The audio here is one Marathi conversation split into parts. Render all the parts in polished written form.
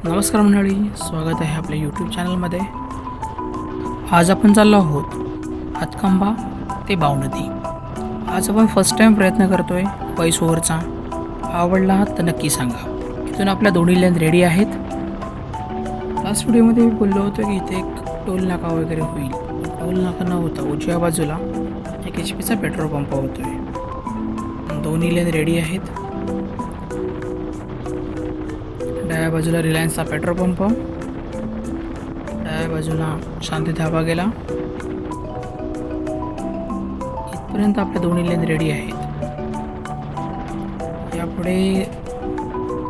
नमस्कार मंडळी, स्वागत आहे आपल्या यूट्यूब चॅनलमध्ये. आज आपण चाललो आहोत हातखंबा ते बावनदी. आज आपण फर्स्ट टाईम प्रयत्न करतो आहे व्हॉइस ओव्हरचा. आवडला तर नक्की सांगा. इथून आपल्या दोन्ही लेन रेडी आहेत. लास्ट व्हिडिओमध्ये मी बोललो होतो की इथे एक टोल नाका वगैरे होईल. टोल नाका न होता उजव्या बाजूला एक HP चा पेट्रोल पंप होतो आहे. दोन्ही लेन रेडी आहेत. डाव्या बाजूला रिलायन्सचा पेट्रोल पंप, डाव्या बाजूला शांती धाबा गेला. इथपर्यंत आपल्या दोन्ही लेन रेडी आहेत. यापुढे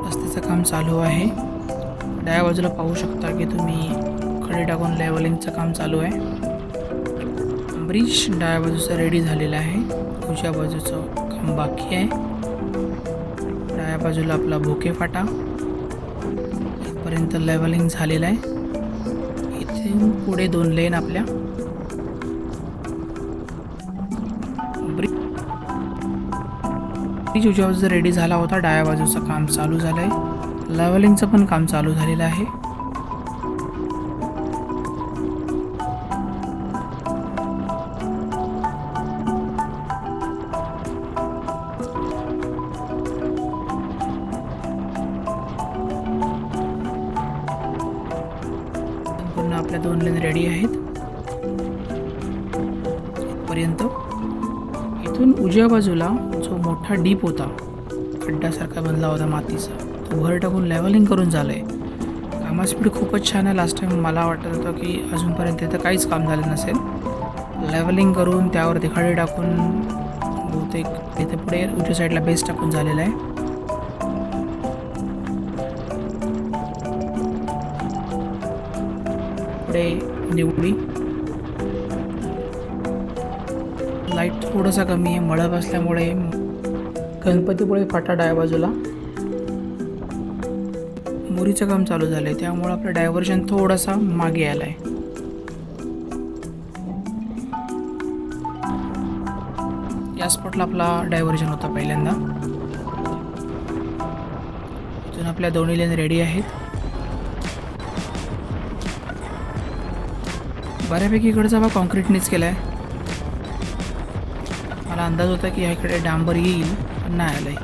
रस्त्याचं काम चालू आहे. डाव्या बाजूला पाहू शकता की तुम्ही खडे टाकून लेवलिंगचं काम चालू आहे. ब्रिज डाव्या बाजूचा रेडी झालेला आहे. उजव्या बाजूचं काम बाकी आहे. डाव्या बाजूला आपला भोके फाटा पर्यंत लेवलिंग झालेलं आहे. इथे पुढे 2 लेन आपल्या ब्रिज उजव्या बाजूचा रेडी झाला होता. डाव्या बाजूचं काम चालू झालं आहे. लेवलिंगचं पण काम चालू झालेलं आहे. आपल्या 2 लेन रेडी आहेत. इथपर्यंत इथून उजव्या बाजूला जो मोठा डीप होता, खड्ड्यासारखा बनला होता मातीचा, तो भर टाकून लेवलिंग करून झालं आहे. कामाची स्पीड खूपच छान आहे. लास्ट टाईम मला वाटत होतं की अजूनपर्यंत इथं काहीच काम झालं नसेल. लेवलिंग करून त्यावरती खडे टाकून बहुतेक इथे पुढे उजव्या साईडला बेस टाकून झालेला आहे. पुढे निवडी लाईट थोडासा कमी आहे. मळब असल्यामुळे गणपतीपुळे फाटा डाव्या बाजूला मोरीचं काम चालू झालं आहे. त्यामुळे आपलं डायव्हर्जन थोडासा मागे आला आहे. या स्पॉटला आपला डायव्हर्जन होता पहिल्यांदा. इथून आपल्या दोन्ही लेन रेडी आहेत. बऱ्यापैकी इकडचा भाग कॉन्क्रीटनेच केला आहे. मला अंदाज होता की ह्याकडे डांबर येईल, पण नाही आलं आहे.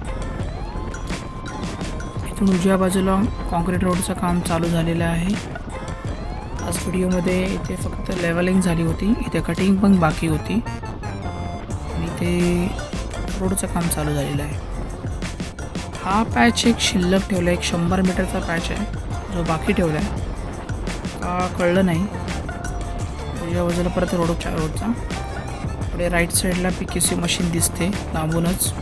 इथून उजव्या बाजूला कॉन्क्रीट रोडचं काम चालू झालेलं आहे. आज व्हिडिओमध्ये इथे फक्त लेवलिंग झाली होती. इथे कटिंग पण बाकी होती आणि इथे रोडचं काम चालू झालेलं आहे. हा पॅच एक शिल्लक ठेवला आहे. एक 100 मीटरचा पॅच आहे जो बाकी ठेवला आहे का कळलं नाही. उजव्या बाजूला परत रोडचा पुढे राईट साईडला PKC मशीन दिसते लांबूनच.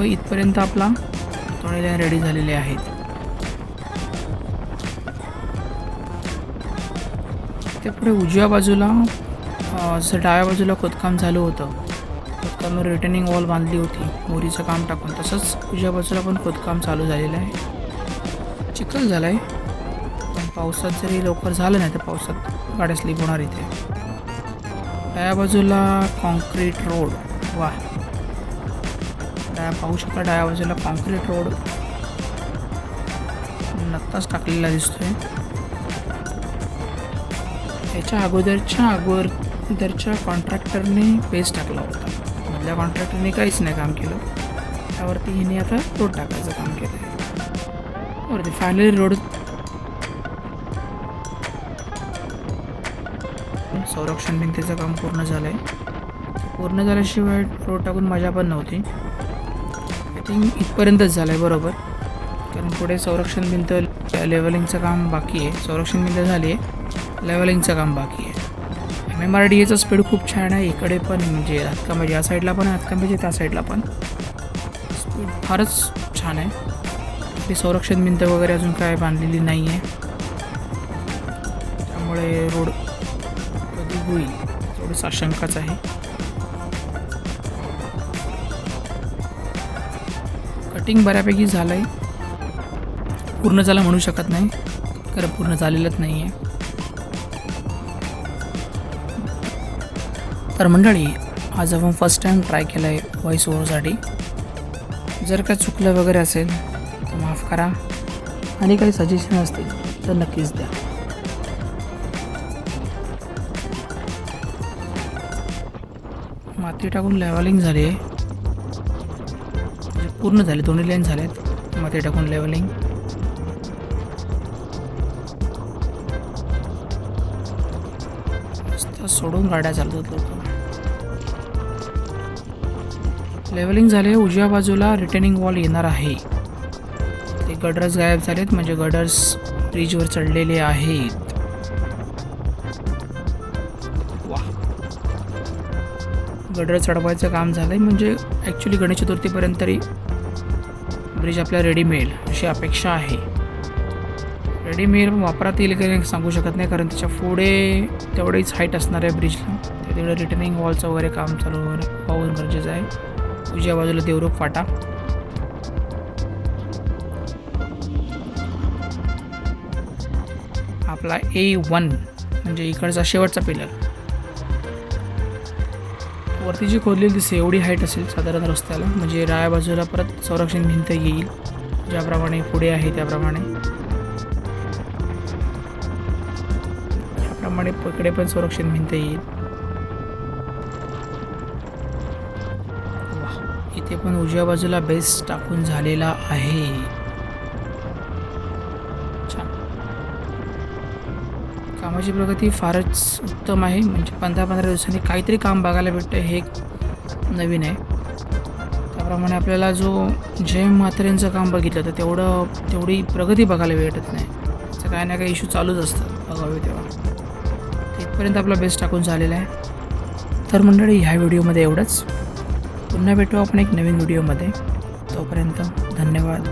इथपर्यंत आपला दोन्ही लाईन रेडी झालेले आहेत. ते पुढे उजव्या बाजूला जसं डाव्या बाजूला खोदकाम झालं होतं, खोदकामावर रिटर्निंग वॉल बांधली होती मोरीचं काम टाकून, तसंच उजव्या बाजूला पण खोदकाम चालू झालेलं आहे. चिखल झाला आहे. पावसात जरी लवकर झालं नाही तर पावसात गाड्या स्लिप होणार. इथे डाव्या बाजूला कॉन्क्रीट रोड, वा पाहू शकता. डाव्या बाजूला कॉन्क्रीट रोड नक्काच टाकलेला दिसतोय. याच्या अगोदरच्या कॉन्ट्रॅक्टरने बेस टाकला होता. मधल्या कॉन्ट्रॅक्टरने काहीच नाही काम केलं. त्यावरती हिने आता रोड टाकायचं काम केलं आहे. वरती फायनली रोड संरक्षण भिंतीचं काम पूर्ण झालं आहे. पूर्ण झाल्याशिवाय रोड टाकून मजा पण नव्हती. आय थिंक इथपर्यंतच झालं आहे बरोबर, कारण पुढे संरक्षण भिंत लेवलिंगचं काम बाकी आहे. संरक्षण भिंत झाली आहे, लेवलिंगचं काम बाकी आहे. MMRDAचा स्पीड खूप छान आहे. इकडे पण म्हणजे हातकंबाच्या या साईडला पण, हातकंबाच्या त्या साईडला पण स्पीड फारच छान आहे. ती संरक्षण भिंत वगैरे अजून काय बांधलेली नाही आहे, त्यामुळे रोड होईल थोडीच आशंकाच आहे. कटिंग बऱ्यापैकी झालं आहे. पूर्ण झालं म्हणू शकत नाही, कारण पूर्ण झालेलंच नाही आहे. तर मंडळी, आज आपण फर्स्ट टाईम ट्राय केलं आहे व्हॉइस ओव्हरसाठी. जर का चुकलं वगैरे असेल तर माफ करा आणि काही सजेशन असतील तर नक्कीच द्या. माती टाकून लेवलिंग झाली आहे, म्हणजे पूर्ण झाले, दोन्ही लाईन झाल्यात माती टाकून लेवलिंग. सोडून गाड्या चालतात लोक. लेवलिंग झाले. उजव्या बाजूला रिटेनिंग वॉल येणार आहे. ते गडर्स गायब झालेत, म्हणजे गडर्स ब्रिजवर चढलेले आहेत. वा, गडर चढवायचं काम झालं आहे, म्हणजे ॲक्च्युली गणेश चतुर्थीपर्यंत तरी ब्रिज आपल्याला रेडी मिळेल अशी अपेक्षा आहे. रेडी मिळेल, पण वापरात येईल की सांगू शकत नाही, कारण त्याच्या पुढे तेवढीच हाईट असणार आहे ब्रिजला. तेवढं रिटर्निंग वॉलचं वगैरे काम चालू होऊन गरजेचं आहे. उजव्या बाजूला देवरुख फाटा. आपला A1 म्हणजे इकडचा शेवटचा पिलर. वरती जी खोदलेली दिसते एवढी हाईट असेल साधारण रस्त्याला, म्हणजे डाव्या बाजूला परत संरक्षण भिंत येईल, ज्याप्रमाणे पुढे आहे त्याप्रमाणे. त्याप्रमाणे इकडे पण संरक्षण भिंत येईल. इथे पण उजव्या बाजूला बेस टाकून झालेला आहे. छान, कामाची प्रगती फारच उत्तम आहे. म्हणजे 15-15 दिवसांनी काहीतरी काम बघायला भेटतं, हे एक नवीन आहे. त्याप्रमाणे आपल्याला जो जय म्हात्रेंचं काम बघितलं तर तेवढी प्रगती बघायला भेटत नाही. त्याचं काही ना काही इश्यू चालूच असतात बघावे तेव्हा. इथपर्यंत आपला बेस टाकून झालेला आहे. तर मंडळी, ह्या व्हिडिओमध्ये एवढंच. पुन्हा भेटू आपण एक नवीन व्हिडिओमध्ये. तोपर्यंत धन्यवाद.